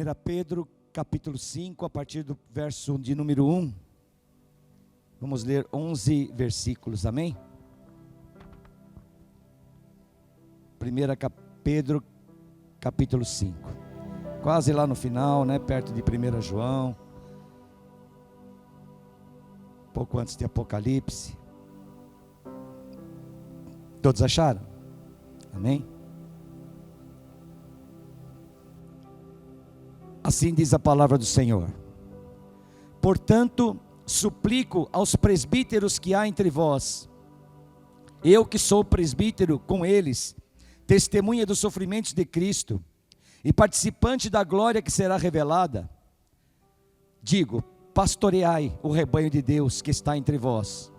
1 Pedro capítulo 5, a partir do verso de número 1. Vamos ler 11 versículos, amém? 1 Pedro capítulo 5. Quase lá no final, né? Perto de 1 João. Pouco antes de Apocalipse. Todos acharam? Amém? Assim diz a palavra do Senhor. Portanto, suplico aos presbíteros que há entre vós, eu que sou presbítero com eles, testemunha dos sofrimentos de Cristo, e participante da glória que será revelada, digo, pastoreai o rebanho de Deus que está entre vós,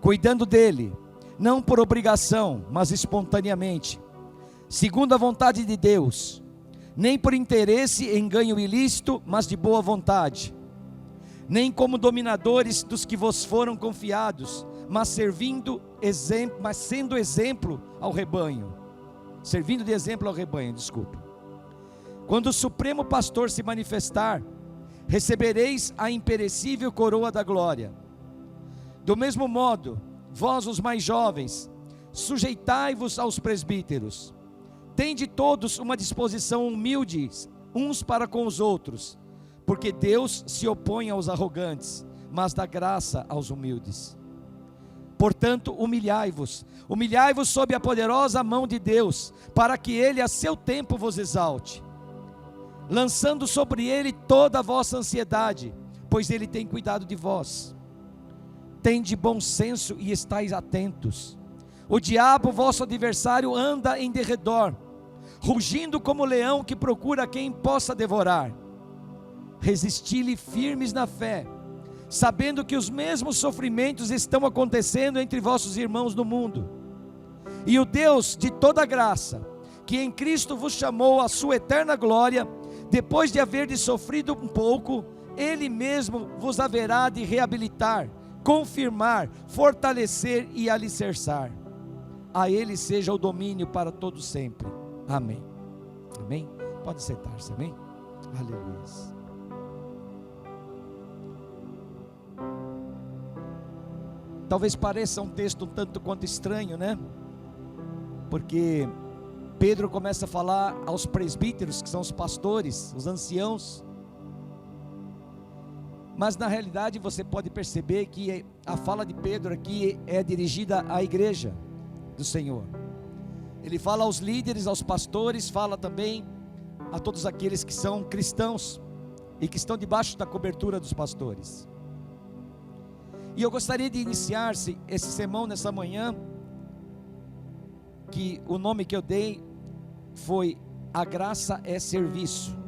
cuidando dele, não por obrigação, mas espontaneamente, segundo a vontade de Deus, nem por interesse em ganho ilícito, mas de boa vontade, nem como dominadores dos que vos foram confiados, mas sendo exemplo ao rebanho, servindo de exemplo ao rebanho, desculpe. Quando o Supremo Pastor se manifestar, recebereis a imperecível coroa da glória. Do mesmo modo, vós os mais jovens, sujeitai-vos aos presbíteros. Tende todos uma disposição humilde, uns para com os outros, porque Deus se opõe aos arrogantes, mas dá graça aos humildes. Portanto, humilhai-vos sob a poderosa mão de Deus, para que Ele a seu tempo vos exalte, lançando sobre Ele toda a vossa ansiedade, pois Ele tem cuidado de vós. Tende bom senso e estais atentos. O diabo, vosso adversário, anda em derredor, rugindo como leão que procura quem possa devorar. Resisti-lhe firmes na fé, sabendo que os mesmos sofrimentos estão acontecendo entre vossos irmãos no mundo. E o Deus de toda graça, que em Cristo vos chamou à sua eterna glória, depois de haverdes sofrido um pouco, Ele mesmo vos haverá de reabilitar, confirmar, fortalecer e alicerçar. A Ele seja o domínio para todo sempre. Amém. Amém? Pode sentar-se, amém? Aleluia. Talvez pareça um texto um tanto quanto estranho, né? Porque Pedro começa a falar aos presbíteros, que são os pastores, os anciãos. Mas na realidade você pode perceber que a fala de Pedro aqui é dirigida à igreja do Senhor. Ele fala aos líderes, aos pastores, fala também a todos aqueles que são cristãos e que estão debaixo da cobertura dos pastores. E eu gostaria de iniciar esse sermão nessa manhã, que o nome que eu dei foi A Graça é Serviço.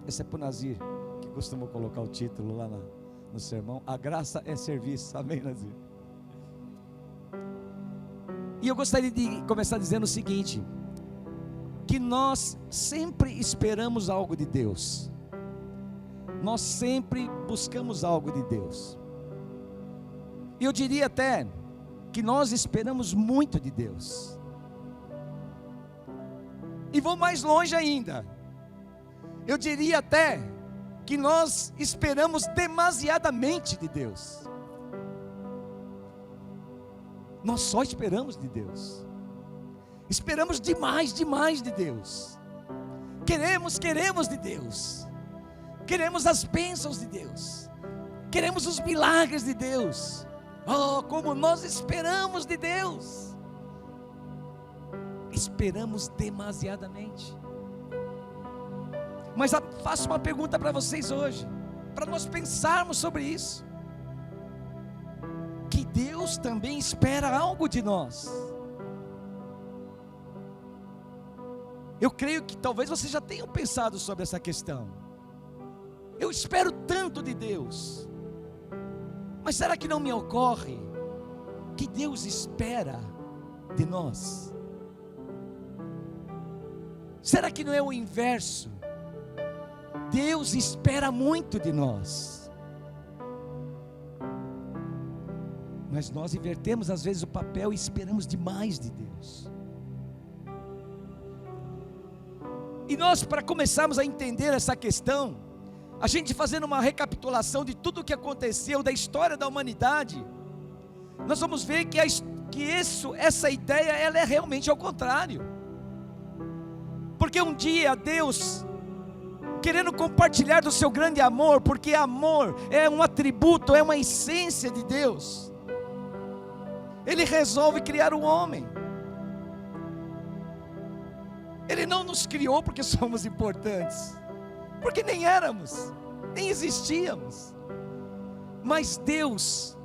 Esse é para o Nazir, que costuma colocar o título lá no sermão. A Graça é Serviço, amém, Nazir? E eu gostaria de começar dizendo o seguinte, que nós sempre esperamos algo de Deus, nós sempre buscamos algo de Deus, e eu diria até que nós esperamos muito de Deus. E vou mais longe ainda, eu diria até que nós esperamos demasiadamente de Deus. Nós só esperamos de Deus, esperamos demais de Deus, queremos de Deus, queremos as bênçãos de Deus, queremos os milagres de Deus. Oh, como nós esperamos de Deus, esperamos demasiadamente. Mas faço uma pergunta para vocês hoje, para nós pensarmos sobre isso, que Deus também espera algo de nós. Eu creio que talvez vocês já tenham pensado sobre essa questão. Eu espero tanto de Deus, mas será que não me ocorre que Deus espera de nós? Será que não é o inverso? Deus espera muito de nós, mas nós invertemos às vezes o papel e esperamos demais de Deus. E nós, para começarmos a entender essa questão, a gente fazendo uma recapitulação de tudo o que aconteceu, da história da humanidade, nós vamos ver que essa ideia, ela é realmente ao contrário. Porque um dia Deus, querendo compartilhar do seu grande amor, porque amor é um atributo, é uma essência de Deus, Ele resolve criar o homem. Ele não nos criou porque somos importantes, porque nem éramos, nem existíamos. Mas Deus,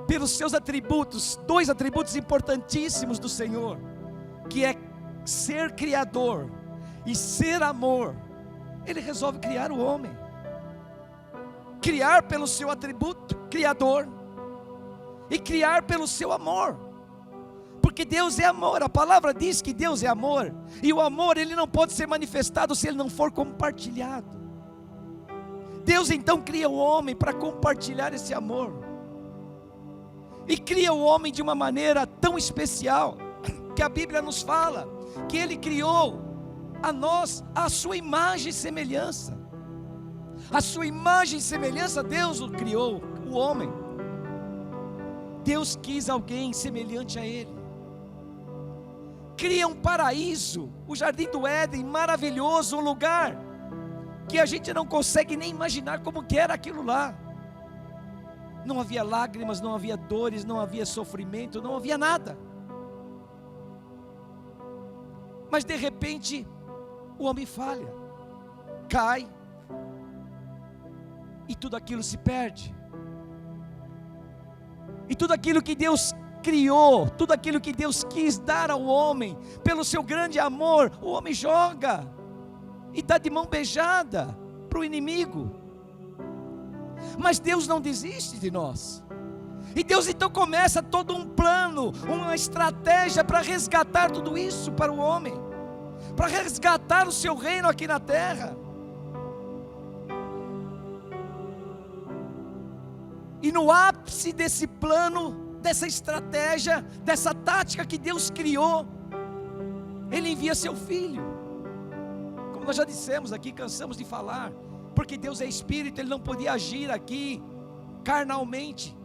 pelos seus atributos, dois atributos importantíssimos do Senhor, que é ser criador e ser amor, Ele resolve criar o homem. Criar pelo seu atributo criador e criar pelo seu amor. Porque Deus é amor, a palavra diz que Deus é amor, e o amor ele não pode ser manifestado se ele não for compartilhado. Deus então cria o homem para compartilhar esse amor, e cria o homem de uma maneira tão especial, que a Bíblia nos fala, que Ele criou a nós a sua imagem e semelhança. A sua imagem e semelhança Deus o criou, o homem. Deus quis alguém semelhante a Ele. Cria um paraíso, o jardim do Éden, maravilhoso, um lugar que a gente não consegue nem imaginar como que era aquilo lá. Não havia lágrimas, não havia dores, não havia sofrimento, não havia nada. Mas de repente, o homem falha, cai, e tudo aquilo se perde. E tudo aquilo que Deus criou, tudo aquilo que Deus quis dar ao homem, pelo seu grande amor, o homem joga, e dá de mão beijada para o inimigo. Mas Deus não desiste de nós, e Deus então começa todo um plano, uma estratégia para resgatar tudo isso para o homem, para resgatar o seu reino aqui na terra. E no ápice desse plano, dessa estratégia, dessa tática que Deus criou, Ele envia seu Filho. Como nós já dissemos aqui, cansamos de falar, porque Deus é Espírito, Ele não podia agir aqui carnalmente,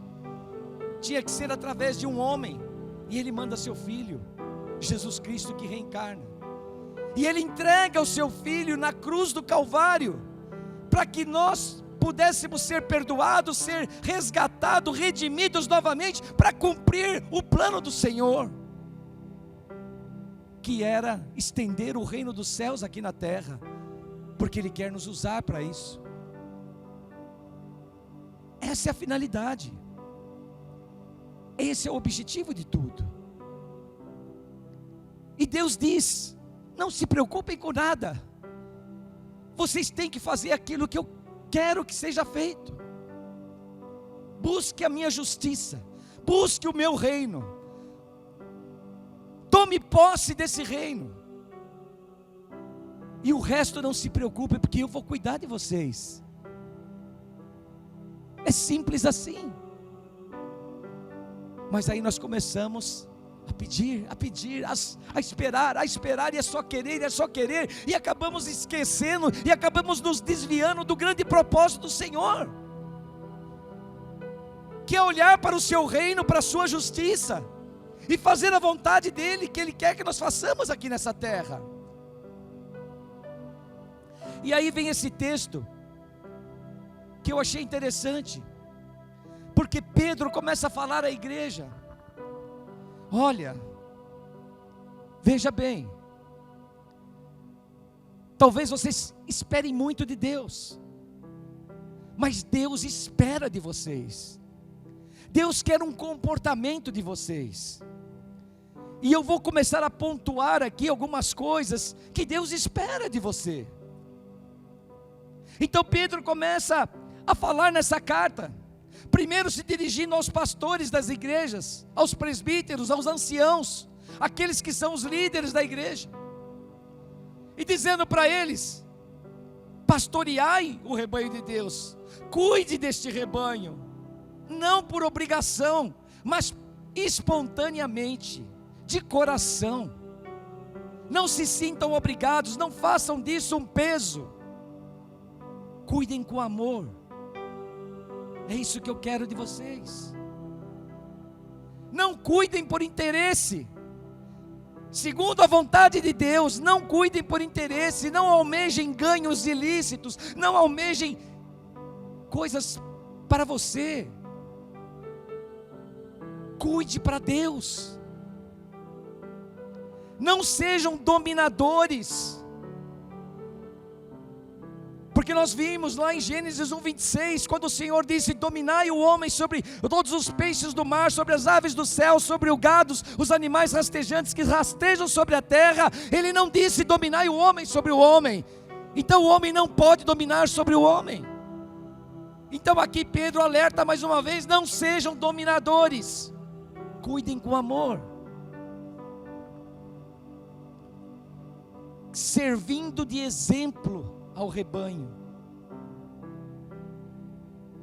tinha que ser através de um homem, e Ele manda seu Filho, Jesus Cristo, que reencarna, e Ele entrega o seu Filho na cruz do Calvário, para que nós pudéssemos ser perdoados, ser resgatados, redimidos novamente, para cumprir o plano do Senhor, que era estender o reino dos céus aqui na terra, porque Ele quer nos usar para isso. Essa é a finalidade, esse é o objetivo de tudo. E Deus diz: não se preocupem com nada, vocês têm que fazer aquilo que eu quero que seja feito. Busque a minha justiça, busque o meu reino, tome posse desse reino, e o resto não se preocupe, porque eu vou cuidar de vocês. É simples assim. Mas aí nós começamos a pedir, a esperar, e é só querer, e acabamos esquecendo, e acabamos nos desviando do grande propósito do Senhor, que é olhar para o seu reino, para a sua justiça, e fazer a vontade dEle, que Ele quer que nós façamos aqui nessa terra. E aí vem esse texto, que eu achei interessante, porque Pedro começa a falar à igreja: olha, veja bem, talvez vocês esperem muito de Deus, mas Deus espera de vocês. Deus quer um comportamento de vocês, e eu vou começar a pontuar aqui algumas coisas que Deus espera de você. Então Pedro começa a falar nessa carta, primeiro se dirigindo aos pastores das igrejas, aos presbíteros, aos anciãos, aqueles que são os líderes da igreja, e dizendo para eles: pastoreai o rebanho de Deus, cuide deste rebanho, não por obrigação, mas espontaneamente, de coração. Não se sintam obrigados, não façam disso um peso. Cuidem com amor. É isso que eu quero de vocês. Não cuidem por interesse. Segundo a vontade de Deus, não cuidem por interesse, não almejem ganhos ilícitos, não almejem coisas para você. Cuide para Deus. Não sejam dominadores. Porque nós vimos lá em Gênesis 1:26, quando o Senhor disse: dominai o homem sobre todos os peixes do mar, sobre as aves do céu, sobre o gado, os animais rastejantes que rastejam sobre a terra. Ele não disse: dominai o homem sobre o homem. Então o homem não pode dominar sobre o homem. Então aqui Pedro alerta mais uma vez: não sejam dominadores, cuidem com amor, servindo de exemplo ao rebanho.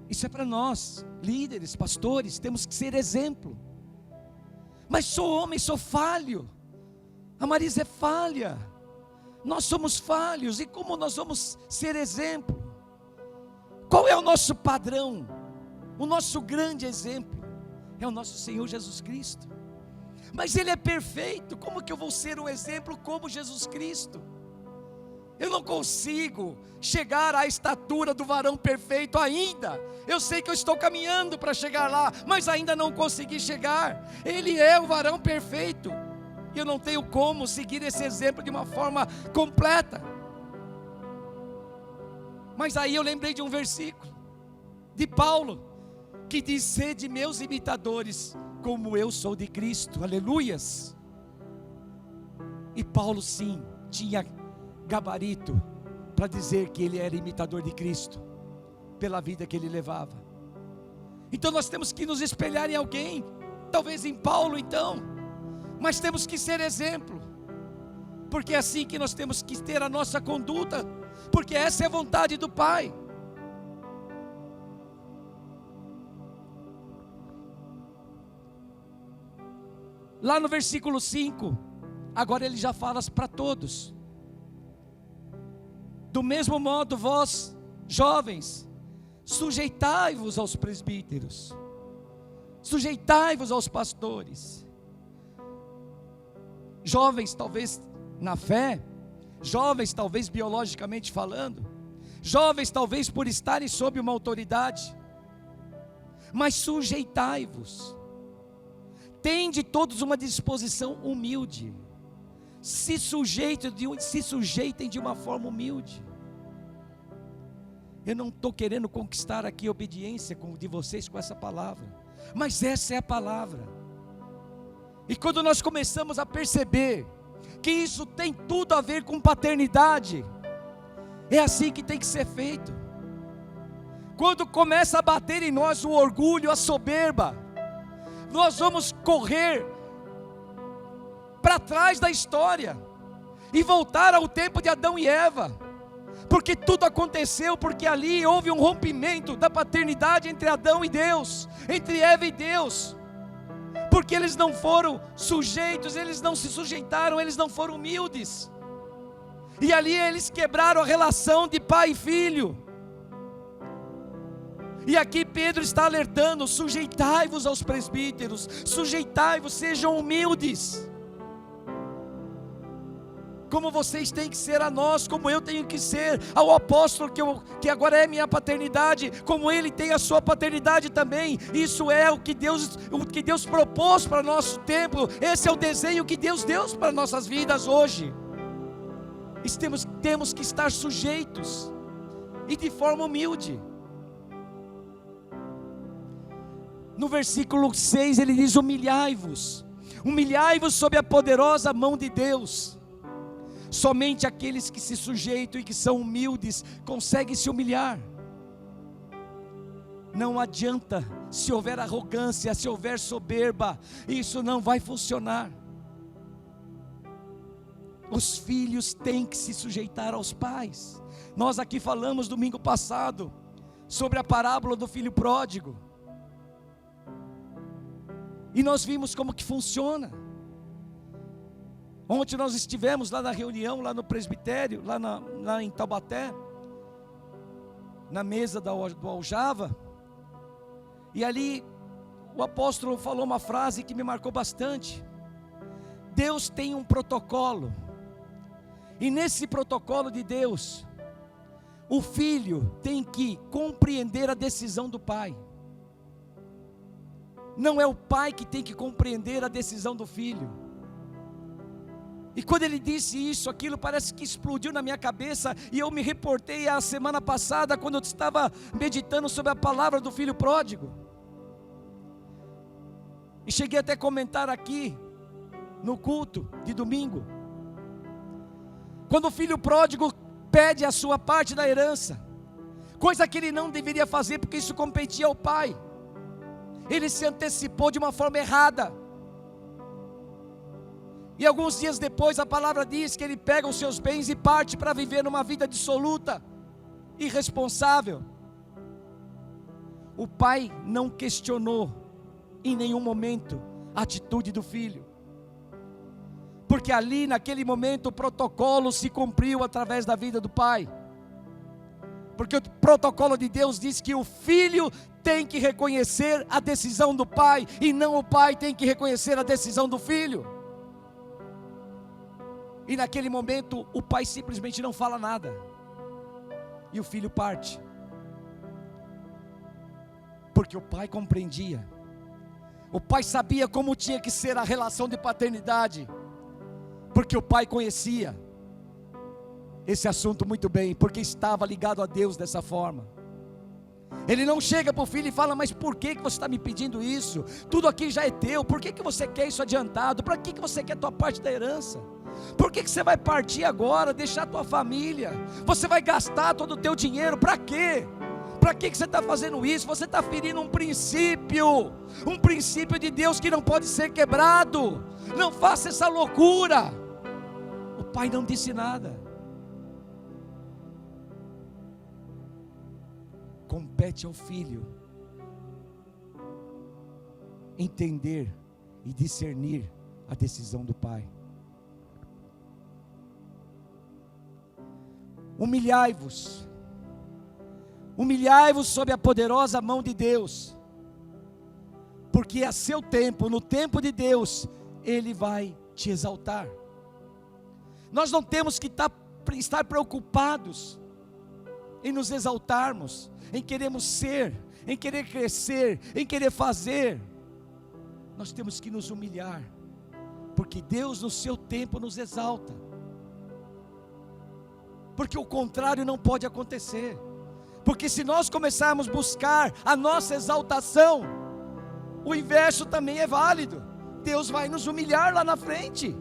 Isso é para nós, líderes, pastores, temos que ser exemplo. Mas sou homem, sou falho. A Marisa é falha. Nós somos falhos, e como nós vamos ser exemplo? Qual é o nosso padrão? O nosso grande exemplo é o nosso Senhor Jesus Cristo. Mas Ele é perfeito, como que eu vou ser um exemplo como Jesus Cristo? Eu não consigo chegar à estatura do varão perfeito ainda. Eu sei que eu estou caminhando para chegar lá, mas ainda não consegui chegar. Ele é o varão perfeito, e eu não tenho como seguir esse exemplo de uma forma completa. Mas aí eu lembrei de um versículo de Paulo, que diz: sede meus imitadores, como eu sou de Cristo. Aleluias. E Paulo sim, tinha gabarito para dizer que ele era imitador de Cristo, pela vida que ele levava. Então nós temos que nos espelhar em alguém, talvez em Paulo então, mas temos que ser exemplo, porque é assim que nós temos que ter a nossa conduta, porque essa é a vontade do Pai. Lá no versículo 5, agora ele já fala para todos: do mesmo modo vós, jovens, sujeitai-vos aos presbíteros, sujeitai-vos aos pastores. Jovens talvez na fé, jovens talvez biologicamente falando, jovens talvez por estarem sob uma autoridade, mas sujeitai-vos. Tende todos uma disposição humilde. Se sujeitem de uma forma humilde. Eu não estou querendo conquistar aqui a obediência de vocês com essa palavra, mas essa é a palavra. E quando nós começamos a perceber que isso tem tudo a ver com paternidade, é assim que tem que ser feito. Quando começa a bater em nós o orgulho, a soberba, nós vamos correr para trás da história e voltar ao tempo de Adão e Eva, porque tudo aconteceu porque ali houve um rompimento da paternidade entre Adão e Deus, entre Eva e Deus, porque eles não foram sujeitos, eles não se sujeitaram, eles não foram humildes, e ali eles quebraram a relação de pai e filho. E aqui Pedro está alertando: sujeitai-vos aos presbíteros, sujeitai-vos, sejam humildes, como vocês têm que ser a nós, como eu tenho que ser ao apóstolo, que agora é minha paternidade, como ele tem a sua paternidade também. Isso é o que Deus propôs para nosso tempo, esse é o desenho que Deus deu para nossas vidas hoje. Temos que estar sujeitos, e de forma humilde. No versículo 6 ele diz: humilhai-vos sob a poderosa mão de Deus. Somente aqueles que se sujeitam e que são humildes conseguem se humilhar. Não adianta, se houver arrogância, se houver soberba, isso não vai funcionar. Os filhos têm que se sujeitar aos pais. Nós aqui falamos domingo passado sobre a parábola do filho pródigo, e nós vimos como que funciona. Ontem nós estivemos lá na reunião, lá no presbitério, lá em Taubaté, na mesa do Aljava, e ali o apóstolo falou uma frase que me marcou bastante. Deus tem um protocolo, e nesse protocolo de Deus, o filho tem que compreender a decisão do pai. Não é o pai que tem que compreender a decisão do filho. E quando ele disse isso, aquilo parece que explodiu na minha cabeça, e eu me reportei a semana passada, quando eu estava meditando sobre a palavra do filho pródigo, e cheguei até a comentar aqui, no culto de domingo, quando o filho pródigo pede a sua parte da herança, coisa que ele não deveria fazer, porque isso competia ao pai, ele se antecipou de uma forma errada. E alguns dias depois a palavra diz que ele pega os seus bens e parte para viver numa vida dissoluta, irresponsável. O pai não questionou em nenhum momento a atitude do filho, porque ali naquele momento o protocolo se cumpriu através da vida do pai, porque o protocolo de Deus diz que o filho tem que reconhecer a decisão do pai, e não o pai tem que reconhecer a decisão do filho. E naquele momento o pai simplesmente não fala nada, e o filho parte, porque o pai compreendia, o pai sabia como tinha que ser a relação de paternidade, porque o pai conhecia esse assunto muito bem, porque estava ligado a Deus dessa forma. Ele não chega para o filho e fala: mas por que você está me pedindo isso? Tudo aqui já é teu, por que você quer isso adiantado? Para que você quer a tua parte da herança? Por que você vai partir agora, deixar a tua família? Você vai gastar todo o teu dinheiro, para quê? Para que você está fazendo isso? Você está ferindo um princípio de Deus que não pode ser quebrado. Não faça essa loucura. O pai não disse nada. Compete ao filho entender e discernir a decisão do pai. Humilhai-vos sob a poderosa mão de Deus, porque a seu tempo, no tempo de Deus, Ele vai te exaltar. Nós não temos que estar preocupados em nos exaltarmos, em queremos ser, em querer crescer, em querer fazer. Nós temos que nos humilhar, porque Deus no seu tempo nos exalta, porque o contrário não pode acontecer. Porque se nós começarmos a buscar a nossa exaltação, o inverso também é válido. Deus vai nos humilhar lá na frente.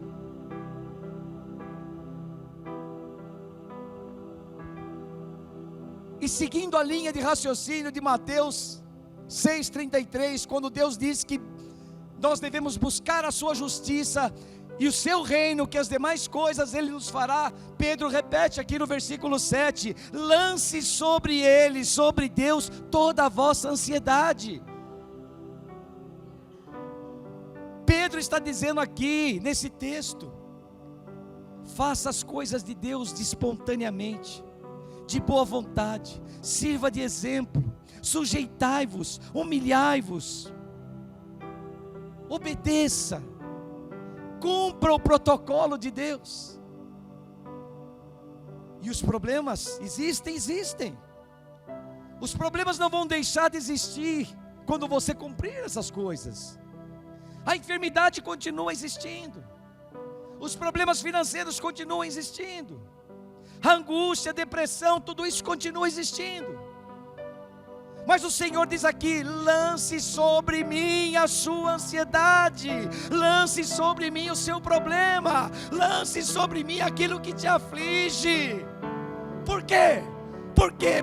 E seguindo a linha de raciocínio de Mateus 6,33, quando Deus diz que nós devemos buscar a sua justiça e o seu reino, que as demais coisas Ele nos fará, Pedro repete aqui no versículo 7, lance sobre Ele, sobre Deus, toda a vossa ansiedade. Pedro está dizendo aqui, nesse texto, faça as coisas de Deus de espontaneamente, de boa vontade, sirva de exemplo, sujeitai-vos, humilhai-vos, obedeça, cumpra o protocolo de Deus. E os problemas existem. Os problemas não vão deixar de existir quando você cumprir essas coisas. A enfermidade continua existindo, os problemas financeiros continuam existindo, a angústia, a depressão, tudo isso continua existindo. Mas o Senhor diz aqui: lance sobre mim a sua ansiedade, lance sobre mim o seu problema, lance sobre mim aquilo que te aflige. Por quê?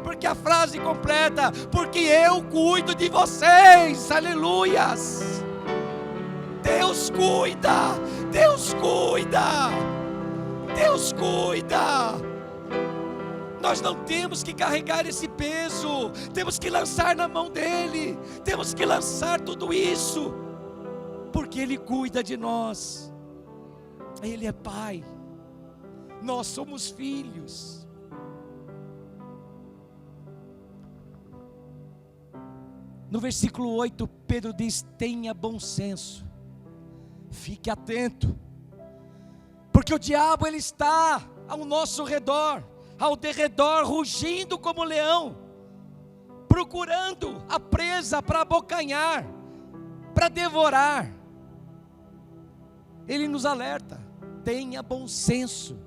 Porque a frase completa: porque eu cuido de vocês. Aleluias. Deus cuida, Deus cuida, Deus cuida. Nós não temos que carregar esse peso, temos que lançar na mão dEle, temos que lançar tudo isso, porque Ele cuida de nós. Ele é Pai, nós somos filhos. No versículo 8, Pedro diz: tenha bom senso, fique atento, porque o diabo ele está ao nosso redor, ao derredor, rugindo como leão, procurando a presa para abocanhar, para devorar. Ele nos alerta: tenha bom senso,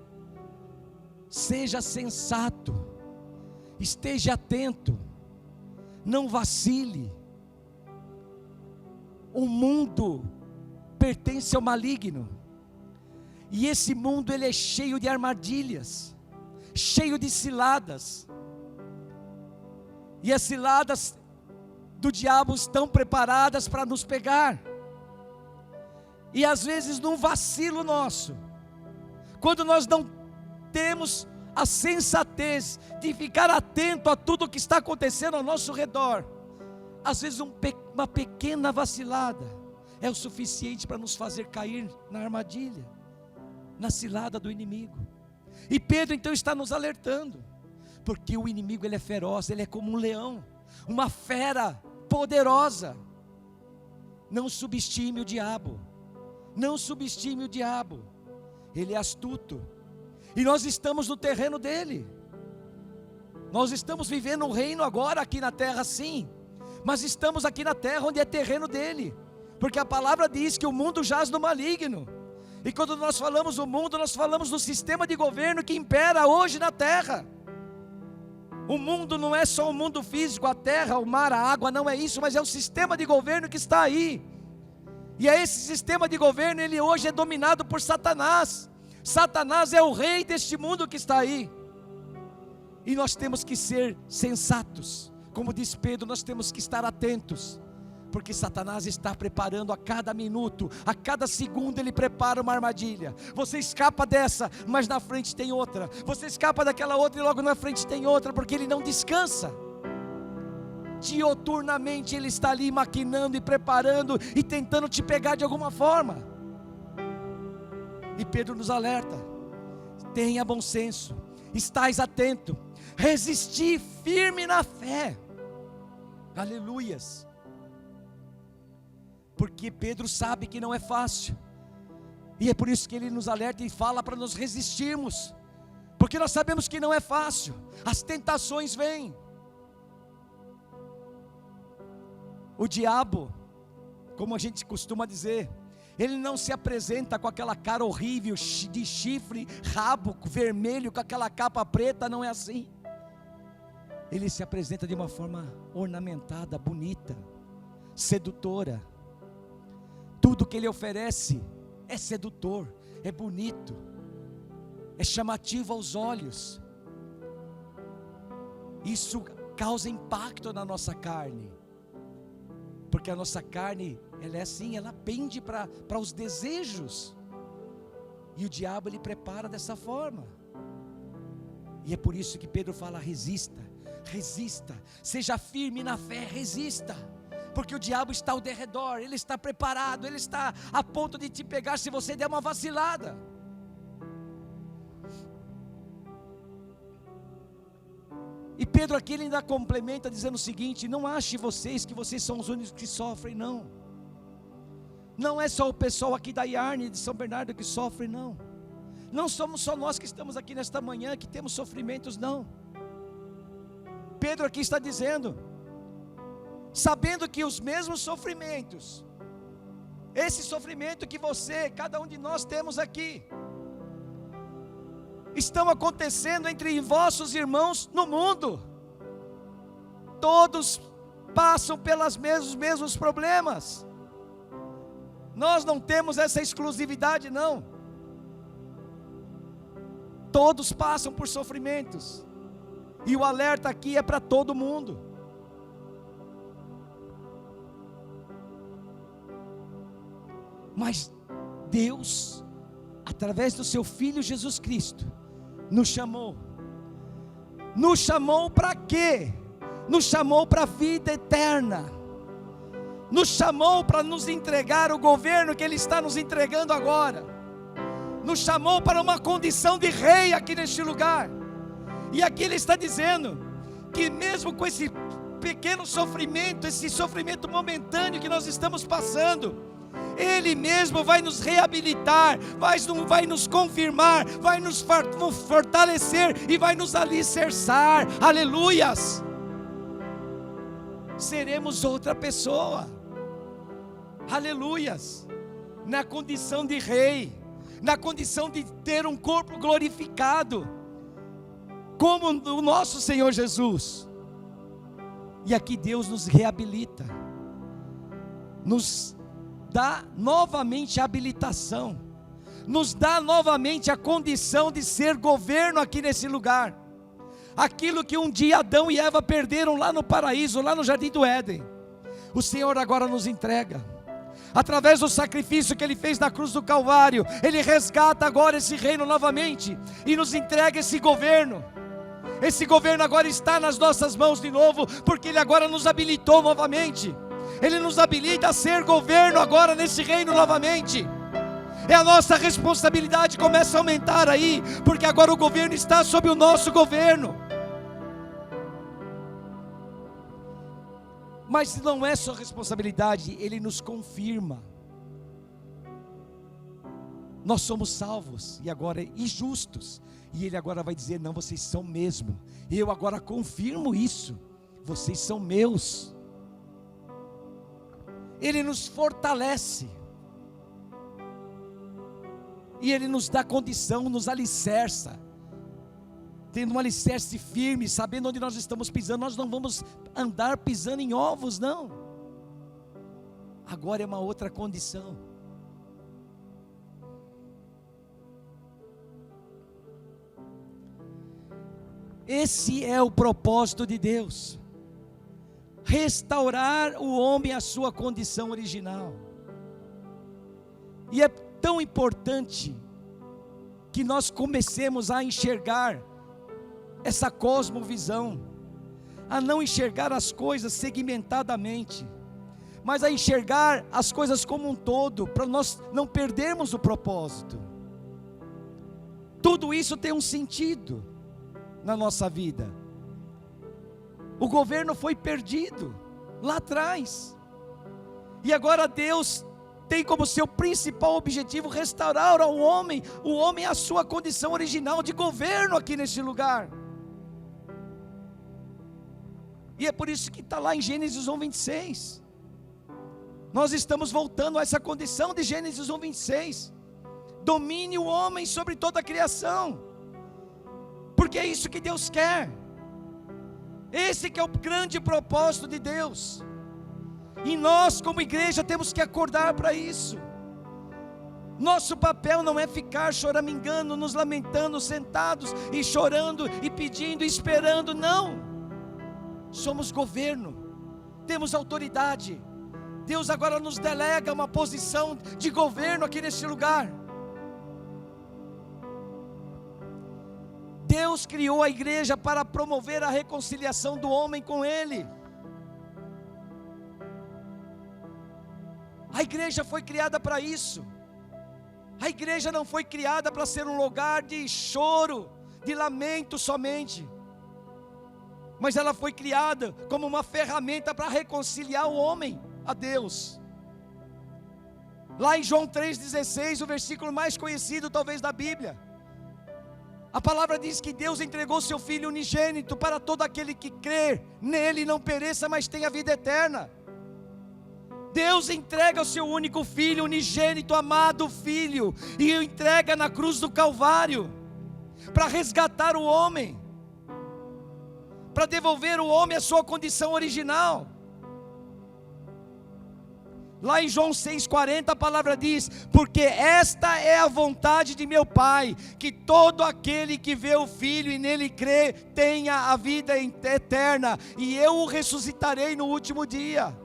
seja sensato, esteja atento, não vacile. O mundo pertence ao maligno, e esse mundo ele é cheio de armadilhas, cheio de ciladas, e as ciladas do diabo estão preparadas para nos pegar. E às vezes num vacilo nosso, quando nós não temos a sensatez de ficar atento a tudo que está acontecendo ao nosso redor, às vezes uma pequena vacilada é o suficiente para nos fazer cair na armadilha, na cilada do inimigo. E Pedro então está nos alertando, porque o inimigo ele é feroz, ele é como um leão, uma fera poderosa. Não subestime o diabo, não subestime o diabo, ele é astuto, e nós estamos no terreno dele. Nós estamos vivendo um reino agora aqui na terra, sim, mas estamos aqui na terra onde é terreno dele, porque a palavra diz que o mundo jaz no maligno. E quando nós falamos do mundo, nós falamos do sistema de governo que impera hoje na terra. O mundo não é só o mundo físico, a terra, o mar, a água, não é isso, mas é o sistema de governo que está aí. E é esse sistema de governo, ele hoje é dominado por Satanás. Satanás é o rei deste mundo que está aí. E nós temos que ser sensatos, como diz Pedro, nós temos que estar atentos, porque Satanás está preparando a cada minuto, a cada segundo ele prepara uma armadilha. Você escapa dessa, mas na frente tem outra. Você escapa daquela outra e logo na frente tem outra, porque ele não descansa. Dioturnamente ele está ali maquinando e preparando e tentando te pegar de alguma forma. E Pedro nos alerta: tenha bom senso, estais atento, resisti firme na fé. Aleluias. Porque Pedro sabe que não é fácil, e é por isso que ele nos alerta e fala para nós resistirmos, porque nós sabemos que não é fácil, as tentações vêm. O diabo, como a gente costuma dizer, ele não se apresenta com aquela cara horrível, de chifre, rabo vermelho, com aquela capa preta, não é assim. Ele se apresenta de uma forma ornamentada, bonita, sedutora. Tudo que ele oferece é sedutor, é bonito, é chamativo aos olhos. Isso causa impacto na nossa carne, porque a nossa carne, ela é assim, ela pende para os desejos, e o diabo ele prepara dessa forma. E é por isso que Pedro fala: resista, resista, seja firme na fé, resista, porque o diabo está ao derredor, ele está preparado, ele está a ponto de te pegar se você der uma vacilada. E Pedro aqui ele ainda complementa dizendo o seguinte: não ache vocês que vocês são os únicos que sofrem, não. Não é só o pessoal aqui da Iarne, de São Bernardo que sofre, não. Não somos só nós que estamos aqui nesta manhã que temos sofrimentos, não. Pedro aqui está dizendo, sabendo que os mesmos sofrimentos, esse sofrimento que você, cada um de nós temos aqui, estão acontecendo entre vossos irmãos no mundo. Todos passam pelos mesmos problemas. Nós não temos essa exclusividade, não. Todos passam por sofrimentos, e o alerta aqui é para todo mundo. Mas Deus, através do seu Filho Jesus Cristo, nos chamou para quê? Nos chamou para a vida eterna, nos chamou para nos entregar o governo que Ele está nos entregando agora. nos chamou para uma condição de rei aqui neste lugar. E aqui Ele está dizendo que mesmo com esse pequeno sofrimento, esse sofrimento momentâneo que nós estamos passando, Ele mesmo vai nos reabilitar, vai nos confirmar, vai nos fortalecer e vai nos alicerçar. Aleluias! Seremos outra pessoa. Aleluias! Na condição de rei, na condição de ter um corpo glorificado, como o nosso Senhor Jesus. E aqui Deus nos reabilita, nos dá novamente a habilitação, nos dá novamente a condição de ser governo aqui nesse lugar. Aquilo que um dia Adão e Eva perderam lá no paraíso, lá no jardim do Éden, o Senhor agora nos entrega. Através do sacrifício que Ele fez na cruz do Calvário, Ele resgata agora esse reino novamente e nos entrega esse governo. Esse governo agora está nas nossas mãos de novo, porque Ele agora nos habilitou novamente. Ele nos habilita a ser governo agora nesse reino novamente. E a nossa responsabilidade começa a aumentar aí, porque agora o governo está sob o nosso governo. Mas não é só responsabilidade, Ele nos confirma. Nós somos salvos e agora justos. E Ele agora vai dizer: não, vocês são mesmo. Eu agora confirmo isso. Vocês são meus. Ele nos fortalece. E Ele nos dá condição, nos alicerça. Tendo um alicerce firme, sabendo onde nós estamos pisando. Nós não vamos andar pisando em ovos, não. Agora é uma outra condição. Esse é o propósito de Deus: restaurar o homem à sua condição original. E é tão importante que nós comecemos a enxergar essa cosmovisão, a não enxergar as coisas segmentadamente, mas a enxergar as coisas como um todo, para nós não perdermos o propósito. Tudo isso tem um sentido na nossa vida. O governo foi perdido lá atrás, e agora Deus tem como seu principal objetivo restaurar ao homem, o homem à sua condição original de governo aqui neste lugar. E é por isso que está lá em Gênesis 1:26. Nós estamos voltando a essa condição de Gênesis 1:26. Domine o homem sobre toda a criação, porque é isso que Deus quer. Esse que é o grande propósito de Deus. E nós como igreja temos que acordar para isso. Nosso papel não é ficar choramingando, nos lamentando, sentados e chorando e pedindo e esperando, não. Somos governo, temos autoridade. Deus agora nos delega uma posição de governo aqui neste lugar. Deus criou a igreja para promover a reconciliação do homem com Ele. A igreja foi criada para isso. A igreja não foi criada para ser um lugar de choro, de lamento somente, mas ela foi criada como uma ferramenta para reconciliar o homem a Deus. Lá em João 3,16, o versículo mais conhecido talvez da Bíblia, a palavra diz que Deus entregou seu Filho unigênito para todo aquele que crer nele não pereça, mas tenha vida eterna. Deus entrega o seu único Filho, unigênito, amado Filho, e o entrega na cruz do Calvário, para resgatar o homem, para devolver o homem à sua condição original. Lá em João 6,40 a palavra diz: porque esta é a vontade de meu Pai, que todo aquele que vê o Filho e nele crê, tenha a vida eterna, e eu o ressuscitarei no último dia.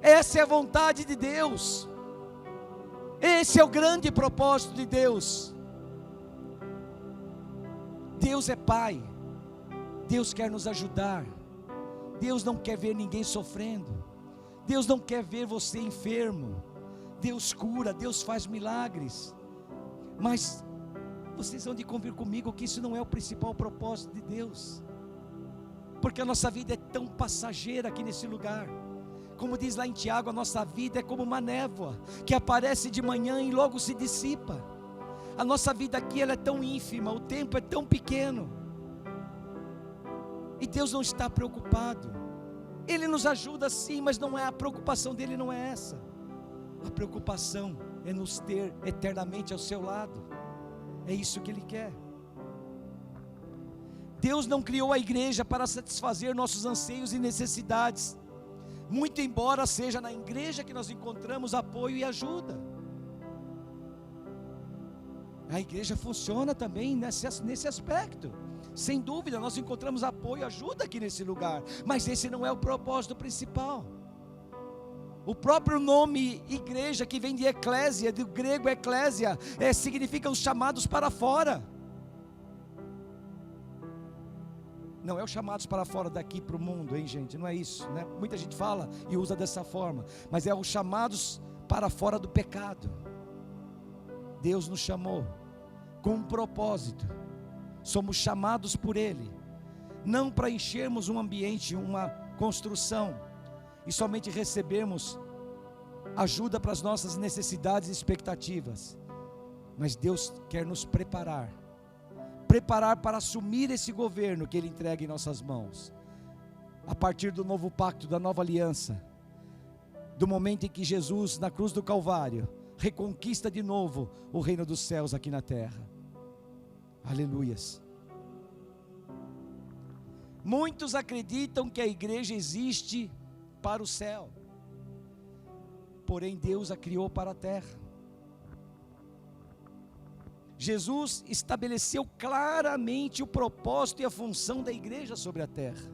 Essa é a vontade de Deus. Esse é o grande propósito de Deus. Deus é Pai. Deus quer nos ajudar. Deus não quer ver ninguém sofrendo. Deus não quer ver você enfermo. Deus cura, Deus faz milagres. Mas vocês vão de convir comigo que isso não é o principal propósito de Deus, porque a nossa vida é tão passageira aqui nesse lugar. Como diz lá em Tiago, a nossa vida é como uma névoa que aparece de manhã e logo se dissipa. A nossa vida aqui, ela é tão ínfima, o tempo é tão pequeno, e Deus não está preocupado. Ele nos ajuda sim, mas não é a preocupação dele, não é essa. A preocupação é nos ter eternamente ao seu lado. É isso que Ele quer. Deus não criou a igreja para satisfazer nossos anseios e necessidades, muito embora seja na igreja que nós encontramos apoio e ajuda. A igreja funciona também nesse aspecto, sem dúvida, nós encontramos apoio e ajuda aqui nesse lugar, mas esse não é o propósito principal. O próprio nome igreja, que vem de eclésia, do grego eclésia, significa os chamados para fora. Não é os chamados para fora daqui para o mundo, hein, gente? Não é isso, né? Muita gente fala e usa dessa forma, mas é os chamados para fora do pecado. Deus nos chamou com um propósito. Somos chamados por Ele, não para enchermos um ambiente, uma construção, e somente recebermos ajuda para as nossas necessidades e expectativas, mas Deus quer nos preparar para assumir esse governo que Ele entrega em nossas mãos, a partir do novo pacto, da nova aliança, do momento em que Jesus, na cruz do Calvário, reconquista de novo o reino dos céus aqui na terra. Aleluias. Muitos acreditam que a igreja existe para o céu, porém Deus a criou para a terra. Jesus estabeleceu claramente o propósito e a função da igreja sobre a terra,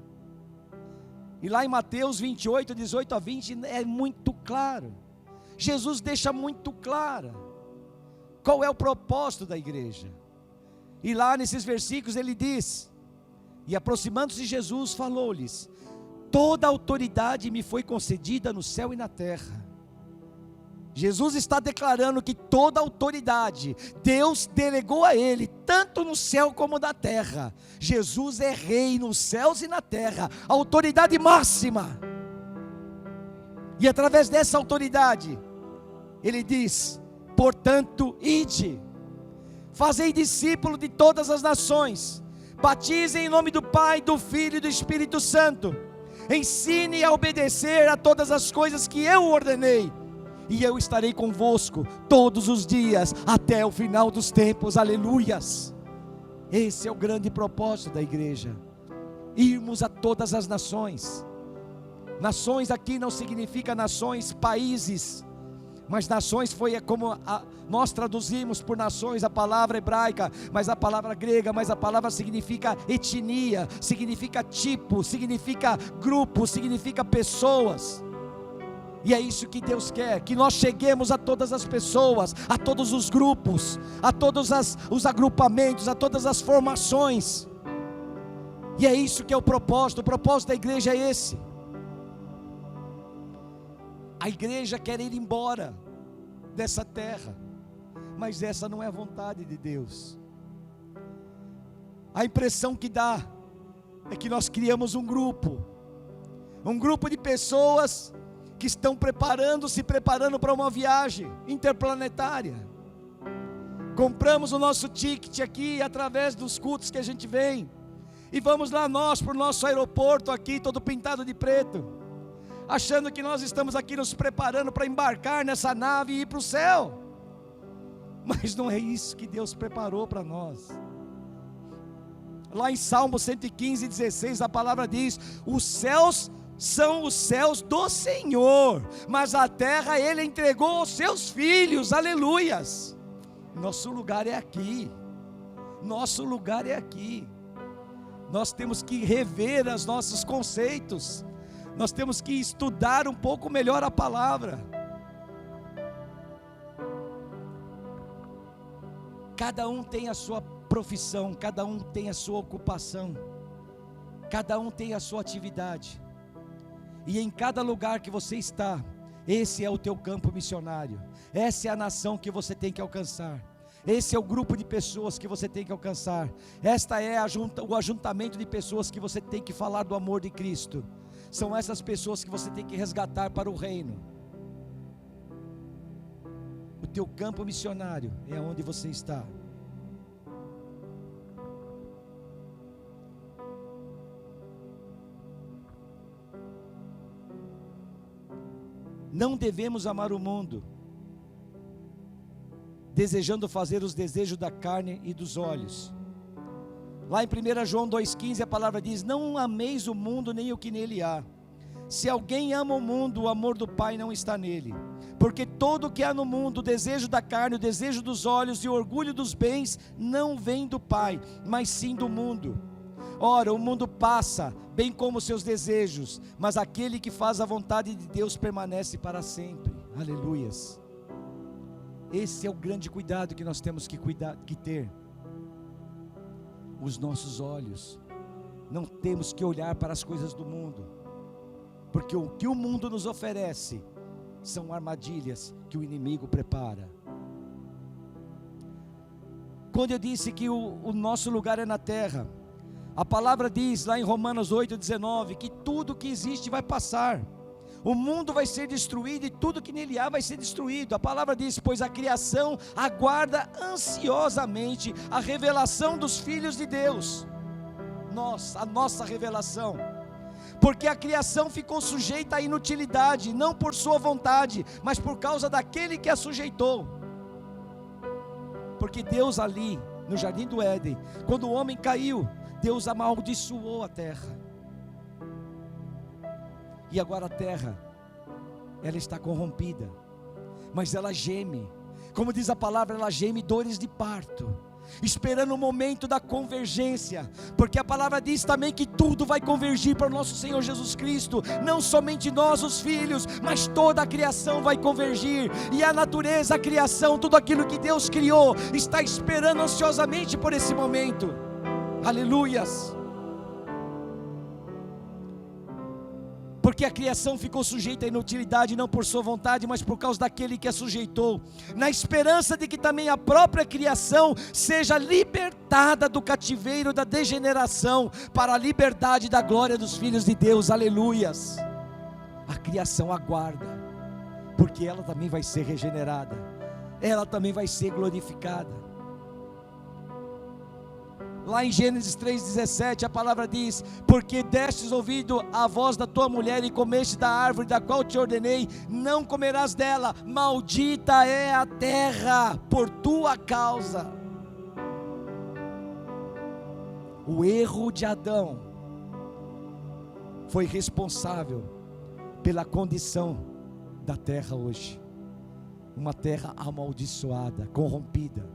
e lá em Mateus 28, 18 a 20 é muito claro. Jesus deixa muito claro qual é o propósito da igreja, e lá nesses versículos ele diz: e aproximando-se de Jesus, falou-lhes: toda autoridade me foi concedida no céu e na terra. Jesus está declarando que toda autoridade Deus delegou a Ele, tanto no céu como na terra. Jesus é rei nos céus e na terra, a autoridade máxima. E através dessa autoridade, Ele diz: portanto, ide, fazei discípulo de todas as nações, batizem em nome do Pai, do Filho e do Espírito Santo, ensine a obedecer a todas as coisas que eu ordenei, e eu estarei convosco todos os dias, até o final dos tempos. Aleluias. Esse é o grande propósito da igreja, irmos a todas as nações. Nações aqui não significa nações, países, mas nações foi como nós traduzimos por nações a palavra hebraica, mas a palavra grega, mas a palavra significa etnia, significa tipo, significa grupo, significa pessoas. E é isso que Deus quer, que nós cheguemos a todas as pessoas, a todos os grupos, a todos os agrupamentos, a todas as formações. E é isso que é o propósito da igreja é esse. A igreja quer ir embora dessa terra, mas essa não é a vontade de Deus. A impressão que dá é que nós criamos um grupo de pessoas que estão se preparando para uma viagem interplanetária. Compramos o nosso ticket aqui através dos cultos que a gente vem, e vamos lá nós para o nosso aeroporto aqui, todo pintado de preto, achando que nós estamos aqui nos preparando para embarcar nessa nave e ir para o céu. Mas não é isso que Deus preparou para nós. Lá em Salmo 115, 16, a palavra diz: os céus são os céus do Senhor, mas a terra Ele entregou aos seus filhos. Aleluias. Nosso lugar é aqui. Nosso lugar é aqui. Nós temos que rever os nossos conceitos. Nós temos que estudar um pouco melhor a palavra. Cada um tem a sua profissão, cada um tem a sua ocupação, cada um tem a sua atividade. E em cada lugar que você está, esse é o teu campo missionário. Essa é a nação que você tem que alcançar. Esse é o grupo de pessoas que você tem que alcançar. Esta é o ajuntamento de pessoas que você tem que falar do amor de Cristo. São essas pessoas que você tem que resgatar para o reino. O teu campo missionário é onde você está. Não devemos amar o mundo, desejando fazer os desejos da carne e dos olhos. Lá em 1 João 2,15 a palavra diz: não ameis o mundo nem o que nele há. Se alguém ama o mundo, o amor do Pai não está nele. Porque todo o que há no mundo, o desejo da carne, o desejo dos olhos e o orgulho dos bens, não vem do Pai, mas sim do mundo. Ora, o mundo passa, bem como seus desejos, mas aquele que faz a vontade de Deus permanece para sempre. Aleluias. Esse é o grande cuidado que nós temos que ter. Os nossos olhos, não temos que olhar para as coisas do mundo, porque o que o mundo nos oferece são armadilhas que o inimigo prepara. Quando eu disse que o nosso lugar é na terra, a palavra diz lá em Romanos 8,19 que tudo que existe vai passar. O mundo vai ser destruído e tudo que nele há vai ser destruído. A palavra diz: pois a criação aguarda ansiosamente a revelação dos filhos de Deus. A nossa revelação. Porque a criação ficou sujeita à inutilidade, não por sua vontade, mas por causa daquele que a sujeitou. Porque Deus ali, no jardim do Éden, quando o homem caiu, Deus amaldiçoou a terra. E agora a terra, ela está corrompida, mas ela geme, como diz a palavra, ela geme dores de parto, esperando o momento da convergência, porque a palavra diz também que tudo vai convergir para o nosso Senhor Jesus Cristo, não somente nós os filhos, mas toda a criação vai convergir, e a natureza, a criação, tudo aquilo que Deus criou, está esperando ansiosamente por esse momento. Aleluias. Porque a criação ficou sujeita à inutilidade, não por sua vontade, mas por causa daquele que a sujeitou, na esperança de que também a própria criação seja libertada do cativeiro da degeneração, para a liberdade da glória dos filhos de Deus. Aleluias. A criação aguarda, porque ela também vai ser regenerada, ela também vai ser glorificada. Lá em Gênesis 3,17 a palavra diz: porque destes ouvido a voz da tua mulher e comeste da árvore da qual te ordenei, não comerás dela, maldita é a terra por tua causa. O erro de Adão foi responsável pela condição da terra hoje, uma terra amaldiçoada, corrompida,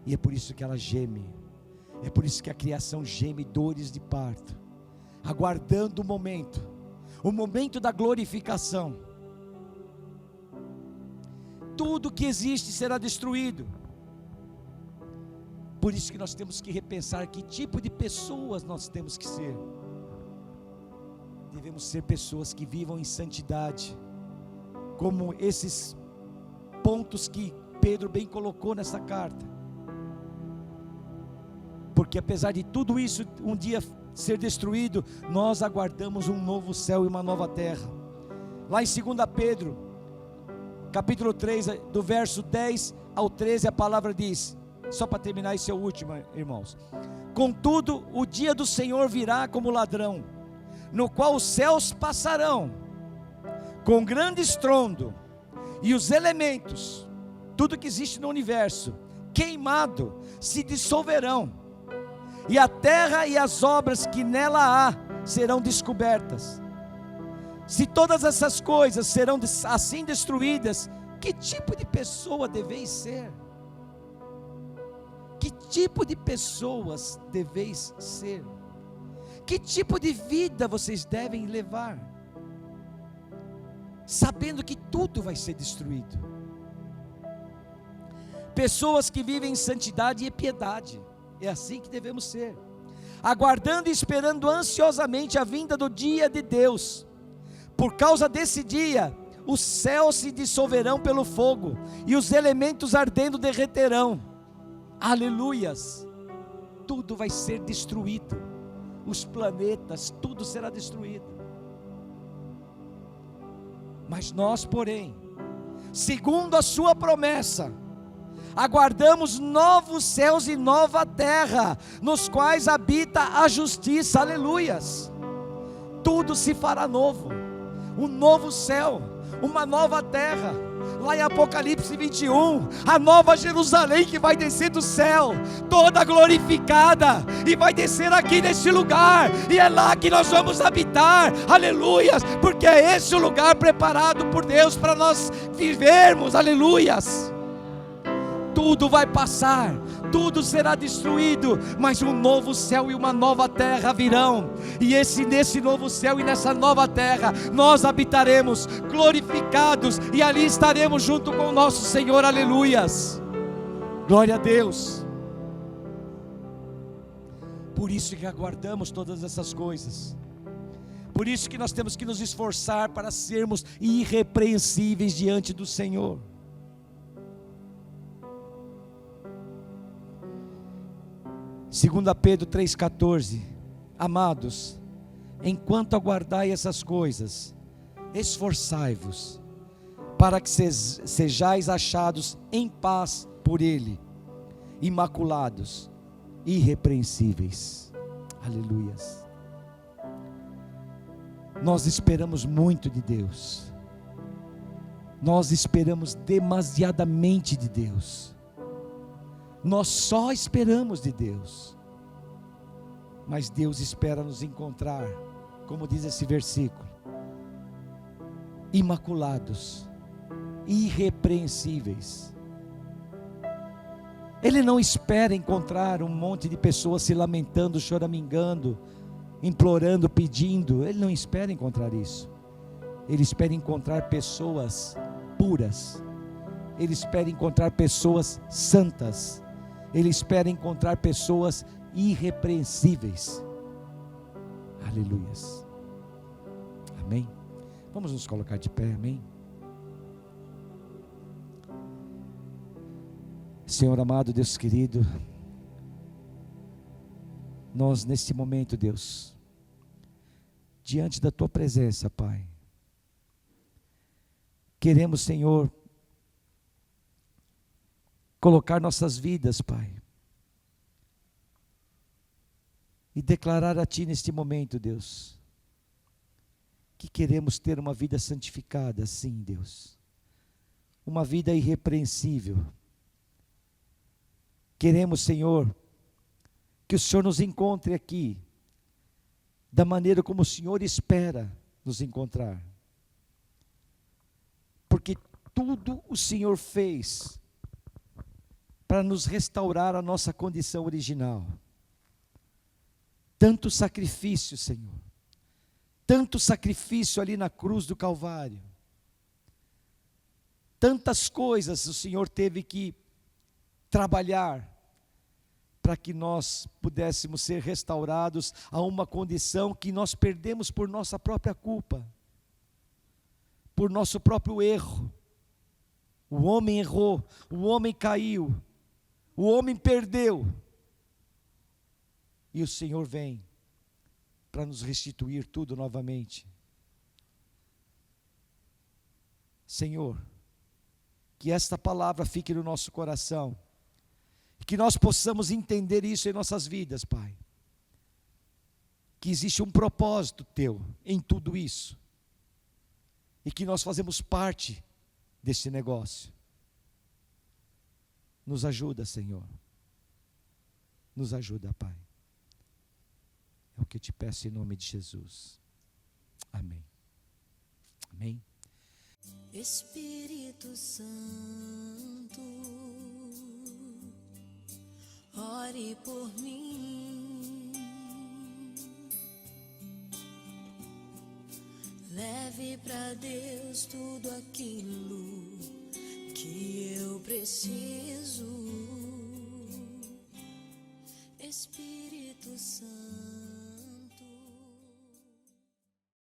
e é por isso que ela geme. É por isso que a criação geme dores de parto, aguardando o momento da glorificação. Tudo que existe será destruído. Por isso que nós temos que repensar que tipo de pessoas nós temos que ser. Devemos ser pessoas que vivam em santidade, como esses pontos que Pedro bem colocou nessa carta. Porque apesar de tudo isso um dia ser destruído, nós aguardamos um novo céu e uma nova terra. Lá em 2 Pedro, capítulo 3, do verso 10 ao 13, a palavra diz, só para terminar, esse é o último, irmãos: contudo, o dia do Senhor virá como ladrão, no qual os céus passarão com grande estrondo, e os elementos, tudo que existe no universo, queimado, se dissolverão, e a terra e as obras que nela há serão descobertas. Se todas essas coisas serão assim destruídas, que tipo de pessoa deveis ser? Que tipo de pessoas deveis ser? Que tipo de vida vocês devem levar? Sabendo que tudo vai ser destruído. Pessoas que vivem em santidade e piedade. É assim que devemos ser, aguardando e esperando ansiosamente a vinda do dia de Deus. Por causa desse dia, os céus se dissolverão pelo fogo, e os elementos ardendo derreterão. Aleluias! Tudo vai ser destruído, os planetas, tudo será destruído. Mas nós, porém, segundo a sua promessa, aguardamos novos céus e nova terra, nos quais habita a justiça. Aleluias! Tudo se fará novo, um novo céu, uma nova terra. Lá em Apocalipse 21, a nova Jerusalém que vai descer do céu, toda glorificada, e vai descer aqui neste lugar, e é lá que nós vamos habitar. Aleluias! Porque é esse o lugar preparado por Deus para nós vivermos. Aleluias! Tudo vai passar, tudo será destruído, mas um novo céu e uma nova terra virão, e nesse novo céu e nessa nova terra, nós habitaremos glorificados, e ali estaremos junto com o nosso Senhor. Aleluias! Glória a Deus! Por isso que aguardamos todas essas coisas, por isso que nós temos que nos esforçar para sermos irrepreensíveis diante do Senhor. 2 Pedro 3,14, amados, enquanto aguardai essas coisas, esforçai-vos, para que sejais achados em paz por Ele, imaculados, irrepreensíveis. Aleluias! Nós esperamos muito de Deus, nós esperamos demasiadamente de Deus. Nós só esperamos de Deus, mas Deus espera nos encontrar, como diz esse versículo, imaculados, irrepreensíveis. Ele não espera encontrar um monte de pessoas se lamentando, choramingando, implorando, pedindo. Ele não espera encontrar isso. Ele espera encontrar pessoas puras, Ele espera encontrar pessoas santas, Ele espera encontrar pessoas irrepreensíveis. Aleluias! Amém? Vamos nos colocar de pé, amém? Senhor amado, Deus querido, nós neste momento, Deus, diante da Tua presença, Pai, queremos, Senhor, colocar nossas vidas, Pai, e declarar a Ti neste momento, Deus, que queremos ter uma vida santificada, sim, Deus, uma vida irrepreensível. Queremos, Senhor, que o Senhor nos encontre aqui, da maneira como o Senhor espera nos encontrar, porque tudo o Senhor fez para nos restaurar a nossa condição original. Tanto sacrifício, Senhor, tanto sacrifício ali na cruz do Calvário, tantas coisas o Senhor teve que trabalhar para que nós pudéssemos ser restaurados a uma condição que nós perdemos por nossa própria culpa, por nosso próprio erro. O homem errou, o homem caiu, o homem perdeu, e o Senhor vem para nos restituir tudo novamente. Senhor, que esta palavra fique no nosso coração, e que nós possamos entender isso em nossas vidas, Pai, que existe um propósito Teu em tudo isso, e que nós fazemos parte deste negócio. Nos ajuda, Senhor, nos ajuda, Pai, é o que eu te peço em nome de Jesus, amém, amém. Espírito Santo, ore por mim, leve pra Deus tudo aquilo que eu preciso. Espírito Santo.